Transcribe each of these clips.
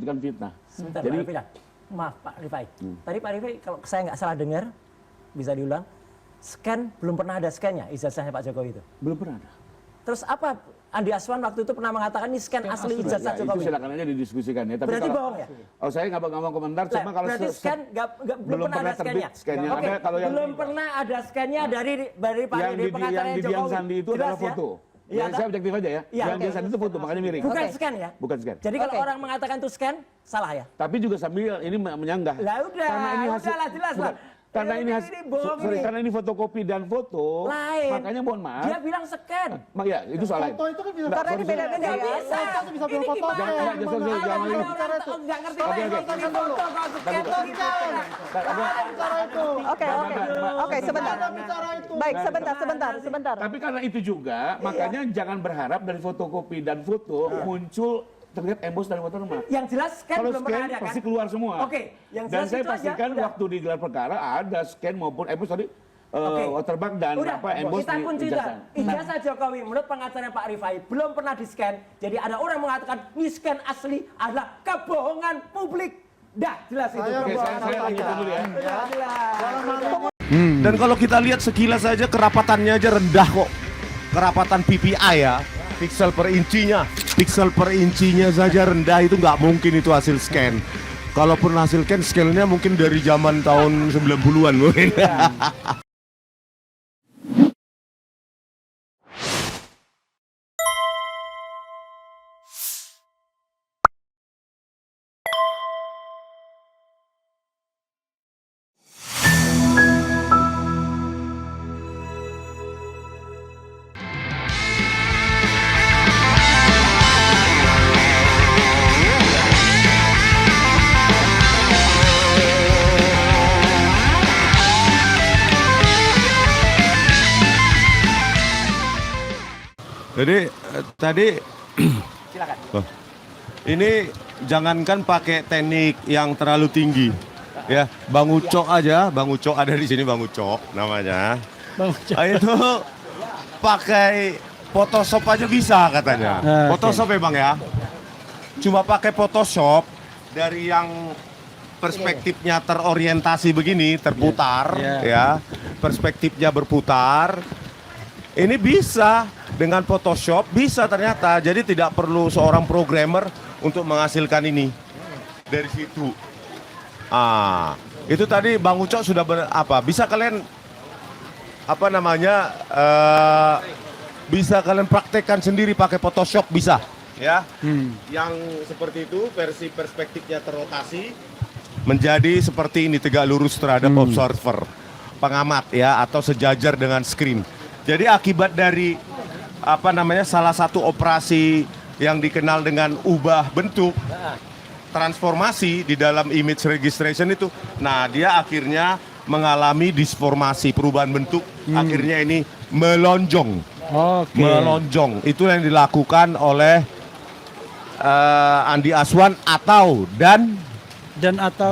membuktikan fitnah. Sebentar, Jadi, Pak Rifai. Maaf Pak Rifai. Tadi Pak Rifai kalau saya nggak salah dengar, bisa diulang, scan belum pernah ada scan-nya ijazahnya Pak Jokowi itu. belum pernah ada. Terus apa Andi Aswan waktu itu pernah mengatakan ini scan asli ijazah Itu Jokowi? silakan aja didiskusikan ya. Tapi Berarti kalau, bohong ya? Oh saya nggak mau komentar, cuma kalau berarti scan belum pernah ada terbit scan-nya. scan-nya. Oke, Ada kalau yang belum pernah ada scan-nya dari yang di pengacaranya Dian Jokowi. Sandi itu adalah Jelas ya? foto. Iya, Saya objektif aja ya. Iya, Yang Dian Sandi itu foto, makanya miring. Bukan scan ya? Bukan scan. Jadi kalau orang mengatakan itu scan, salah ya? Tapi juga sambil ini menyanggah. Lah udah, Karena ini hasil, udahlah jelas lah. Karena ini hasil, bohong ini. karena ini fotokopi dan foto, Lain. makanya mohon maaf. Dia bilang scan. Ya, itu soal lain. Foto itu kan bisa Nggak, karena ini sorry, beda-beda Nggak ya. bisa. Foto itu bisa Ini bilang foto. gimana? Jangan, Ada jangan orang itu. nggak ngerti Oke, lagi oke. foto di foto, kalau scan tuh gimana? Bicara itu. Oke, sebentar. Bicara itu. Baik, sebentar. Tapi karena itu juga, makanya jangan berharap dari fotokopi dan foto muncul terlihat embos dari watermark. Yang jelas scan Kalau belum pernah scan ada kan? pasti keluar semua. Oke, yang Dan jelas saya itu aja, pastikan udah. waktu di gelar perkara ada scan maupun embos tadi Oke. watermark dan Udah, embos kita di kunci ijazah. ijazah Jokowi menurut pengacaranya Pak Rifai belum pernah di scan. Jadi ada orang mengatakan ini scan asli adalah kebohongan publik. Dah jelas itu. Oke, saya lanjut dulu ya. Jelas. Dan kalau kita lihat sekilas saja kerapatannya aja rendah kok. Kerapatan PPI ya, pixel per incinya saja rendah, itu nggak mungkin itu hasil scan. Kalaupun hasil scan-nya mungkin dari zaman tahun 90-an mungkin. Jadi tadi Silakan. ini jangankan pakai teknik yang terlalu tinggi. Ya, Bang Ucok aja, Bang Ucok ada di sini, Bang Ucok namanya. Itu pakai Photoshop aja bisa katanya. Photoshop ya Bang ya. Cuma pakai Photoshop dari yang perspektifnya terorientasi begini, terputar ya. Perspektifnya berputar. Ini bisa dengan Photoshop, bisa ternyata. Jadi tidak perlu seorang programmer untuk menghasilkan ini dari situ. Itu tadi Bang Ucok sudah bisa kalian bisa kalian praktekkan sendiri pakai Photoshop, bisa ya. Yang seperti itu versi perspektifnya terrotasi menjadi seperti ini, tegak lurus terhadap observer, pengamat ya, atau sejajar dengan screen. Jadi akibat dari salah satu operasi yang dikenal dengan ubah bentuk, transformasi di dalam image registration itu, nah dia akhirnya mengalami disformasi, perubahan bentuk, akhirnya ini melonjong. Melonjong, itu yang dilakukan oleh Andi Aswan atau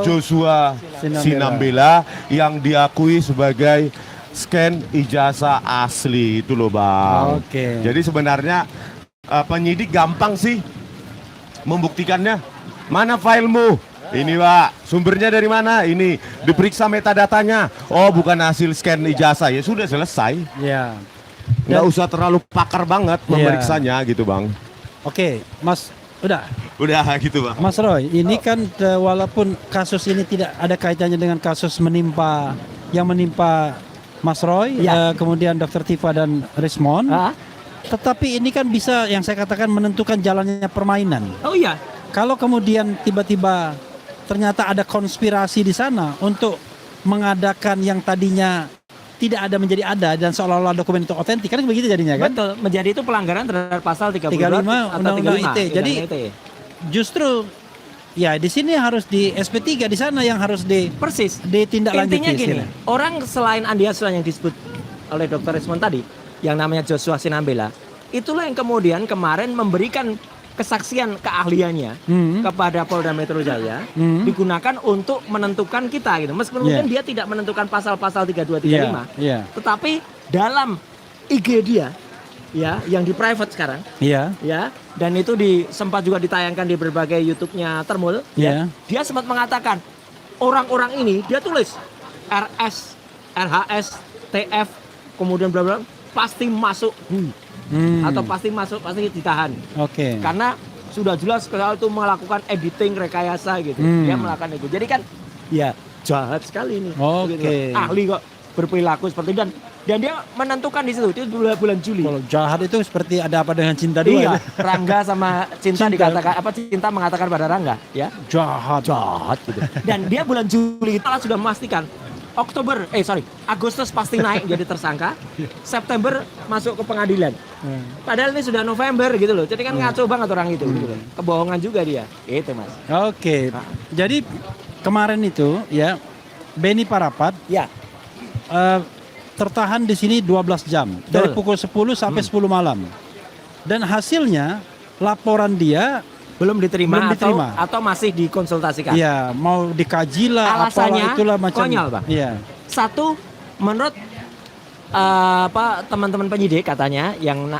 Joshua Sinambela yang diakui sebagai scan ijazah asli itu loh Bang. Jadi sebenarnya penyidik gampang sih membuktikannya. Mana filemu? Ini Pak, sumbernya dari mana? Ini diperiksa metadatanya. Oh bukan hasil scan ijazah, ya sudah selesai. Ya. Nggak usah terlalu pakar banget memeriksanya gitu Bang. Oke, Mas, udah gitu Bang. Mas Roy, ini kan walaupun kasus ini tidak ada kaitannya dengan kasus menimpa Mas Roy, kemudian Dr. Tifa dan Rismon, tetapi ini kan bisa yang saya katakan menentukan jalannya permainan. Oh iya. Kalau kemudian tiba-tiba ternyata ada konspirasi di sana untuk mengadakan yang tadinya tidak ada menjadi ada dan seolah-olah dokumen itu otentik, kan begitu jadinya kan? Betul, menjadi itu pelanggaran terhadap pasal 35 atau Undang-Undang 35. ITE. Jadi justru ya di sini harus di SP3, di sana yang harus persis ditindaklanjuti. Intinya gini, orang selain Andi Aswan yang disebut oleh Dr. Rismon tadi, yang namanya Joshua Sinambela, itulah yang kemudian kemarin memberikan kesaksian keahliannya kepada Polda Metro Jaya digunakan untuk menentukan kita gitu. Meskipun mungkin dia tidak menentukan pasal-pasal 3235, tetapi dalam IG dia ya, yang di private sekarang, Iya. ya, dan itu sempat juga ditayangkan di berbagai YouTube-nya Termul, Iya. dia sempat mengatakan orang-orang ini dia tulis RS, RHS, TF, kemudian bla bla pasti masuk atau pasti ditahan Oke. karena sudah jelas kalau itu melakukan editing rekayasa gitu, dia melakukan itu. Jadi kan, ya jahat sekali ini. Oke. Gitu. Ahli kok berperilaku seperti itu. Dan dia menentukan di situ itu bulan Juli. Kalau jahat itu seperti ada apa dengan cinta dua. Iya, itu. Rangga sama Cinta dikatakan Cinta mengatakan pada Rangga, ya. Jahat. Jahat gitu. Dan dia bulan Juli itu sudah memastikan Agustus pasti naik jadi tersangka, September masuk ke pengadilan. Padahal ini sudah November gitu loh. Jadi kan ngaco banget orang itu gitu loh. Kebohongan juga dia. Itu, Mas. Oke. Jadi kemarin itu ya Beni Parapat Ya, tertahan di sini 12 jam dari pukul 10 sampai 10 malam. Dan hasilnya laporan dia belum diterima, Belum diterima. Atau masih dikonsultasikan. ya mau dikaji lah Alasannya apalah itulah macam. konyol, Bang. Iya. Satu, menurut teman-teman penyidik katanya,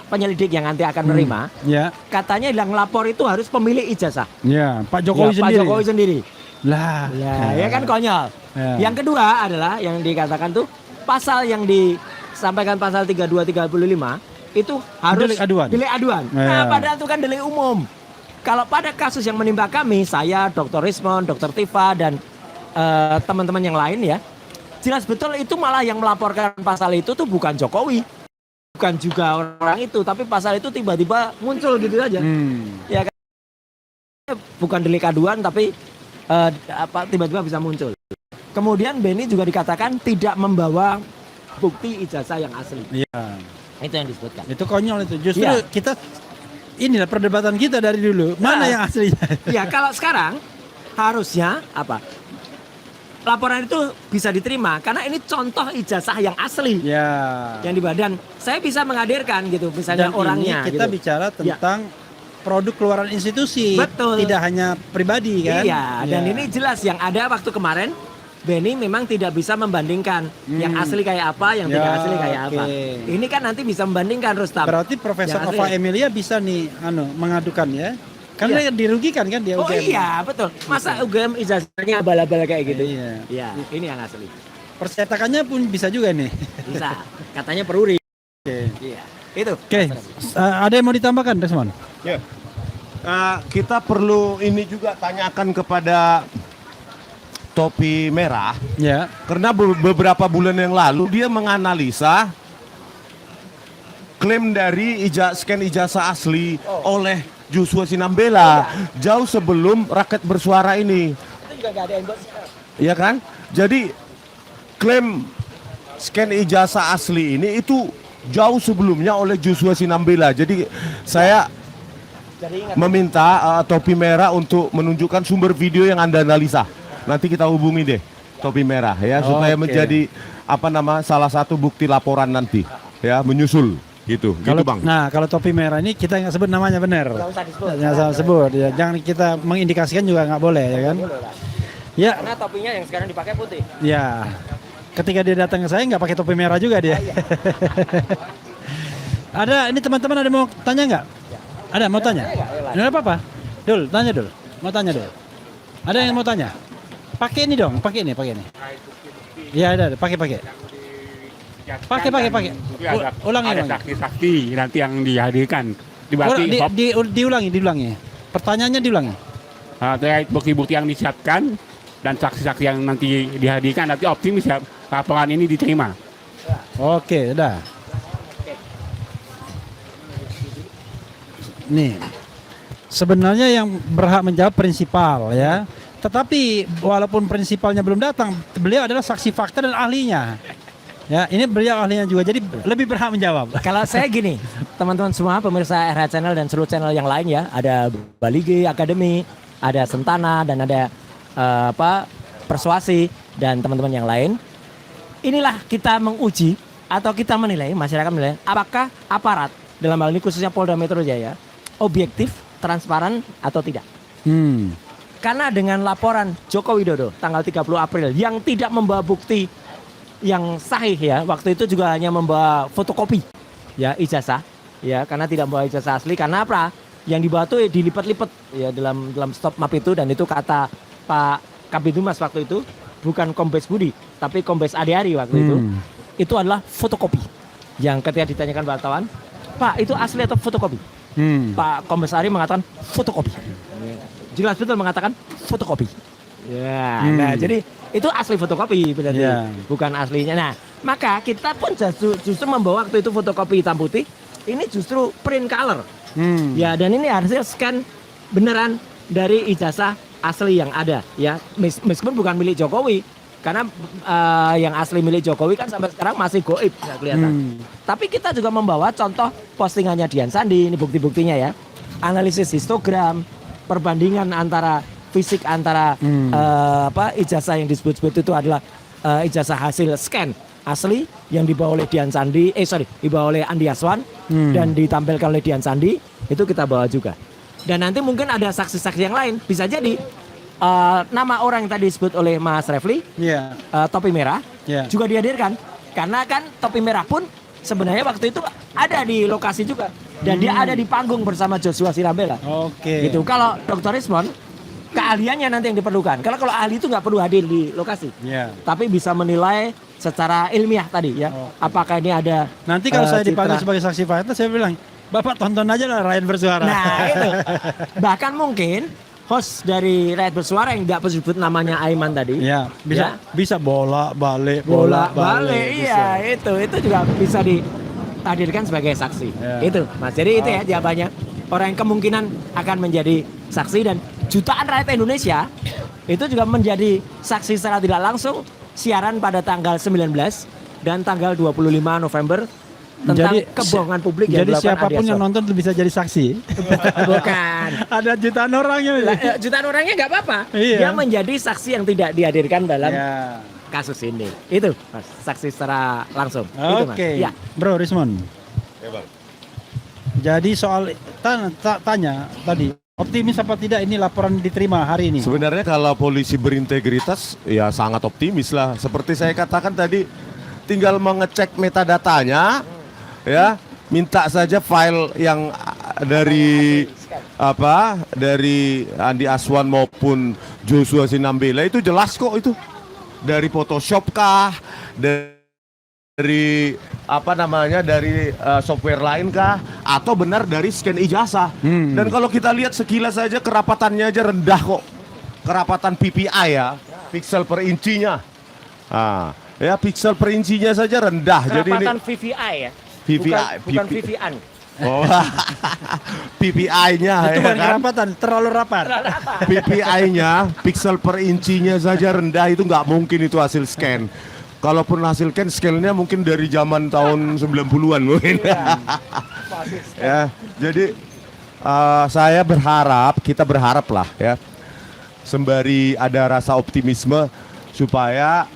penyelidik yang nanti akan menerima, Ya. katanya yang lapor itu harus pemilik ijazah. Ya, Pak Jokowi Ya, sendiri. Pak Jokowi sendiri. Lah. Ya kan konyol. Ya. Yang kedua adalah yang dikatakan tuh pasal yang disampaikan pasal 3235 itu harus Delik aduan. Nah, Ya. padahal itu kan delik umum. Kalau pada kasus yang menimpa kami, saya, Dr. Rismon, Dr. Tifa dan teman-teman yang lain ya, jelas betul itu malah yang melaporkan pasal itu tuh bukan Jokowi, bukan juga orang itu, tapi pasal itu tiba-tiba muncul gitu aja. Ya kan? Bukan delik aduan tapi tiba-tiba bisa muncul. Kemudian Beni juga dikatakan tidak membawa bukti ijazah yang asli. Iya. Itu yang disebutkan. Itu konyol itu. Justru Iya. kita inilah perdebatan kita dari dulu. Mana yang aslinya? Ya kalau sekarang harusnya laporan itu bisa diterima karena ini contoh ijazah yang asli Ya. yang di badan. Saya bisa menghadirkan gitu misalnya Dan orangnya ini kita gitu. bicara tentang produk keluaran institusi. Betul. Tidak hanya pribadi kan? Iya, dan Ya. ini jelas yang ada waktu kemarin Beni memang tidak bisa membandingkan yang asli kayak apa, yang Ya, tidak asli kayak apa. oke. Ini kan nanti bisa membandingkan Rustam. Berarti Profesor Yang asli. Ova Emilia bisa nih mengadukan ya. Karena Iya. dia dirugikan kan dia Oh UGM. iya, betul. Masa UGM ijazahnya abal-abal kayak gitu? Iya. Iya, ini yang asli. Percetakannya pun bisa juga nih. Bisa. Katanya peruri. Oke. Iya. Itu. Oke. Ada yang mau ditambahkan, Desmond? Ya. Kita perlu ini juga tanyakan kepada Topi Merah, Ya. karena beberapa bulan yang lalu dia menganalisa klaim dari scan ijazah asli oleh Joshua Sinambela jauh sebelum Rakyat Bersuara ini. Itu juga nggak ada endorse. Iya kan? Jadi klaim scan ijazah asli ini itu jauh sebelumnya oleh Joshua Sinambela. Jadi saya meminta Topi Merah untuk menunjukkan sumber video yang Anda analisa. Nanti kita hubungi deh Topi Merah ya supaya Oke. menjadi salah satu bukti laporan nanti ya menyusul gitu. Kalau Gitu Bang. Nah, kalau Topi Merah ini kita nggak sebut namanya benar. Nggak usah disebut. Nggak usah sebut ya. Jangan kita mengindikasikan juga nggak boleh ya kan? Ya, Karena topinya yang sekarang dipakai putih. ya. Ketika dia datang ke saya nggak pakai topi merah juga dia. Ada ini teman-teman ada mau tanya nggak? Ada mau tanya? Nggak apa-apa. Dul, tanya Dul. Mau tanya Dul. Ada yang mau tanya? Pakai ini dong, pakai ini. Iya ada, pakai. Pakai. Ulangi. Ada saksi-saksi nanti yang dihadirkan. Diulangi. Pertanyaannya diulangi. Terkait bukti-bukti yang disiapkan dan saksi-saksi yang nanti dihadirkan, nanti optimis ya laporan ini diterima. Oke, udah. Nih, sebenarnya yang berhak menjawab prinsipal ya. Tetapi walaupun prinsipalnya belum datang, beliau adalah saksi fakta dan ahlinya. Ya, ini beliau ahlinya juga, jadi lebih berhak menjawab. Kalau saya gini, teman-teman semua pemirsa RH Channel dan seluruh channel yang lain ya, ada Balige Academy, ada Sentana dan ada Persuasi dan teman-teman yang lain. Inilah kita menguji atau kita menilai, masyarakat menilai apakah aparat dalam hal ini khususnya Polda Metro Jaya objektif, transparan atau tidak. Karena dengan laporan Joko Widodo tanggal 30 April yang tidak membawa bukti yang sahih ya, waktu itu juga hanya membawa fotokopi ya ijazah, ya karena tidak membawa ijazah asli. Karena apa? Yang dibawa tuh dilipat-lipat ya dalam stop map itu, dan itu kata Pak Kabitumas waktu itu bukan Kombes Budi tapi Kombes Ade-Ari waktu itu adalah fotokopi. Yang ketika ditanyakan wartawan, Pak itu asli atau fotokopi? Pak Kombes Ari mengatakan fotokopi. Jelas betul mengatakan fotokopi. Ya, nah jadi itu asli fotokopi berarti, bukan aslinya. Nah, maka kita pun justru membawa waktu itu fotokopi hitam putih, ini justru print color. Ya, dan ini hasil scan beneran dari ijazah asli yang ada ya, meskipun bukan milik Jokowi. Karena yang asli milik Jokowi kan sampai sekarang masih goib, nggak kelihatan. Tapi kita juga membawa contoh postingannya Dian Sandi, ini bukti-buktinya ya. Analisis histogram, perbandingan antara fisik antara ijazah yang disebut-sebut itu adalah ijazah hasil scan asli yang dibawa oleh Dian Sandi, dibawa oleh Andi Aswan dan ditampilkan oleh Dian Sandi, itu kita bawa juga. Dan nanti mungkin ada saksi-saksi yang lain, bisa jadi nama orang yang tadi disebut oleh Mas Refli, topi merah, juga dihadirkan. Karena kan topi merah pun sebenarnya waktu itu ada di lokasi juga. Dan dia ada di panggung bersama Joshua Sinambela. Gitu. Kalau Dr. Rismon, keahliannya nanti yang diperlukan. Kalau ahli itu nggak perlu hadir di lokasi. Tapi bisa menilai secara ilmiah tadi ya. Apakah ini ada nanti kalau saya dipanggil sebagai saksi fakta, saya bilang, Bapak tonton aja lah Rakyat Bersuara. Nah itu. Bahkan mungkin host dari Rakyat Bersuara yang nggak sebut namanya Aiman tadi. Bisa bolak-balik. Iya, itu juga bisa dihadirkan sebagai saksi. Itu, Mas. Jadi itu ya jawabannya. Orang yang kemungkinan akan menjadi saksi, dan jutaan rakyat Indonesia itu juga menjadi saksi secara tidak langsung siaran pada tanggal 19 dan tanggal 25 November tentang kebohongan publik yang jadi dilakukan siapapun yang nonton bisa jadi saksi. Bukan. Ada jutaan orangnya. Jutaan orangnya nggak apa-apa. Dia menjadi saksi yang tidak dihadirkan dalam kasus ini. Itu, Mas, saksi secara langsung. Oke. Bro Rismon. Bang. Jadi soal tanya tadi, optimis apa tidak ini laporan diterima hari ini? Sebenarnya kalau polisi berintegritas ya sangat optimis lah. Seperti saya katakan tadi, tinggal mengecek metadatanya, ya, minta saja file yang dari Andi Aswan maupun Joshua Sinambela itu jelas kok itu. Dari Photoshop kah, dari software lain kah, atau benar dari scan ijazah. Dan kalau kita lihat sekilas saja kerapatannya aja rendah kok. Kerapatan PPI ya, pixel per incinya. Ya, pixel per incinya saja rendah. Jadi ini VVI ya. VVI, bukan VVN. Oh, PPI-nya itu ya kan kan? kerapatan, terlalu rapat. PPI-nya, pixel per incinya saja rendah, itu nggak mungkin itu hasil scan. Kalaupun hasil scan-nya mungkin dari zaman tahun 90-an mungkin. Ya, jadi kita berharap lah ya, sembari ada rasa optimisme supaya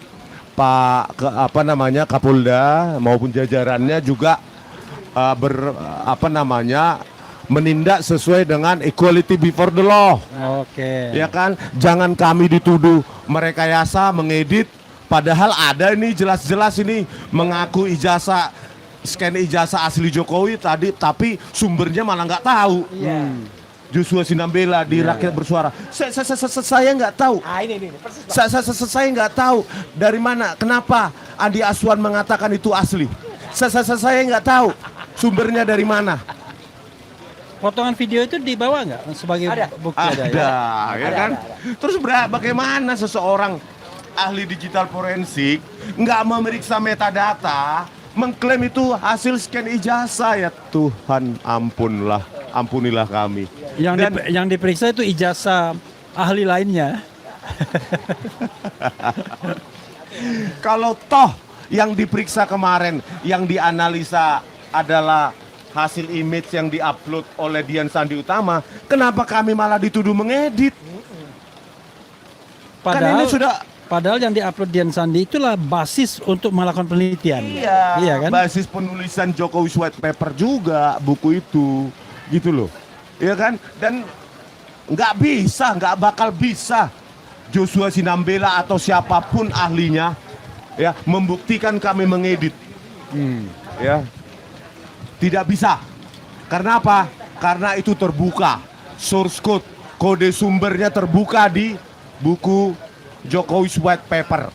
Kapolda maupun jajarannya juga menindak sesuai dengan equality before the law. Ya kan, jangan kami dituduh merekayasa, mengedit, padahal ada ini jelas-jelas ini mengaku scan ijazah asli Jokowi tadi, tapi sumbernya malah nggak tahu. Joshua Sinambela di Rakyat Bersuara. Saya nggak tahu. Saya nggak tahu dari mana, kenapa Andi Aswan mengatakan itu asli. Saya nggak tahu sumbernya dari mana. Potongan video itu dibawa nggak sebagai bukti? Ya kan? Terus bagaimana seseorang ahli digital forensik nggak memeriksa metadata, mengklaim itu hasil scan ijazah? Ya Tuhan, ampunilah kami. Yang diperiksa itu ijazah ahli lainnya. Kalau toh yang diperiksa kemarin, yang dianalisa adalah hasil image yang diupload oleh Dian Sandi Utama, kenapa kami malah dituduh mengedit? Padahal yang diupload Dian Sandi itulah basis untuk melakukan penelitian. Iya kan? Basis penulisan Jokowi White Paper juga buku itu, gitu loh. Iya kan? Dan nggak bakal bisa Joshua Sinambela atau siapapun ahlinya ya membuktikan kami mengedit. Ya. Tidak bisa. Karena apa? Karena itu terbuka. Source code, kode sumbernya terbuka di buku Jokowi's White Paper.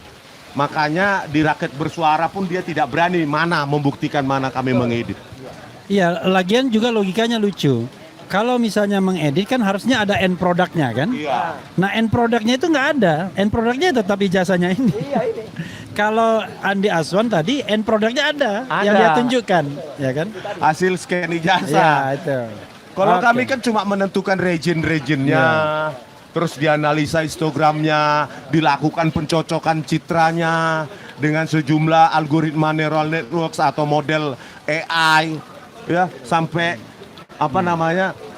Makanya di Rakyat Bersuara pun dia tidak berani membuktikan mana kami mengedit. Iya, lagian juga logikanya lucu. Kalau misalnya mengedit kan harusnya ada end produknya kan? Iya. Nah end produknya itu nggak ada. End produknya tetap ijazahnya ini. Kalau Andi Azwan tadi end produknya ada, yang dia tunjukkan, ya kan? Hasil scan Ya ijazah. itu. Kalau Oke. kami kan cuma menentukan region-regionnya, terus dianalisa histogramnya, dilakukan pencocokan citranya dengan sejumlah algoritma neural networks atau model AI, ya sampai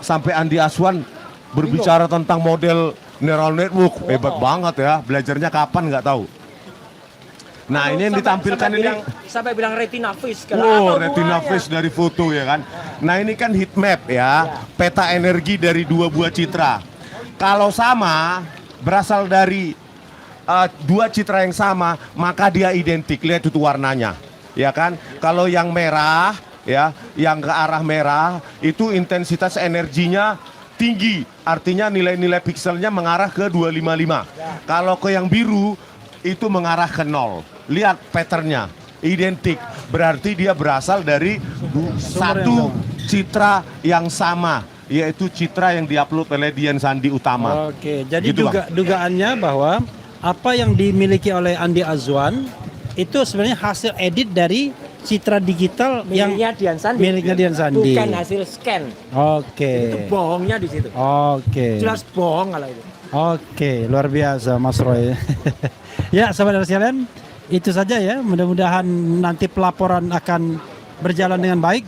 sampai Andi Azwan berbicara tentang model neural network, hebat banget ya, belajarnya kapan nggak tahu. Nah ini yang ditampilkan ini. Sampai bilang retina face. Wow, retina face dari foto ya kan. Nah ini kan heat map ya, peta energi dari dua buah citra. Kalau sama, berasal dari dua citra yang sama, maka dia identik. Lihat itu warnanya, ya kan. Kalau yang merah, ya, yang ke arah merah, itu intensitas energinya tinggi. Artinya nilai-nilai pikselnya mengarah ke 255. Kalau ke yang biru, itu mengarah ke 0. Lihat patternnya, identik. Berarti dia berasal dari satu citra yang sama, yaitu citra yang diupload oleh Dian Sandi Utama. Oke, jadi Gitu, Bang. dugaannya bahwa apa yang dimiliki oleh Andi Azwan itu sebenarnya hasil edit dari citra digital Miliknya Dian Sandi. miliknya Dian Sandi. Bukan hasil scan. Oke. Itu bohongnya di situ. Oke. Jelas bohong kalau itu. Oke, luar biasa Mas Roy. Ya, sahabat sekalian, itu saja ya. Mudah-mudahan nanti pelaporan akan berjalan dengan baik.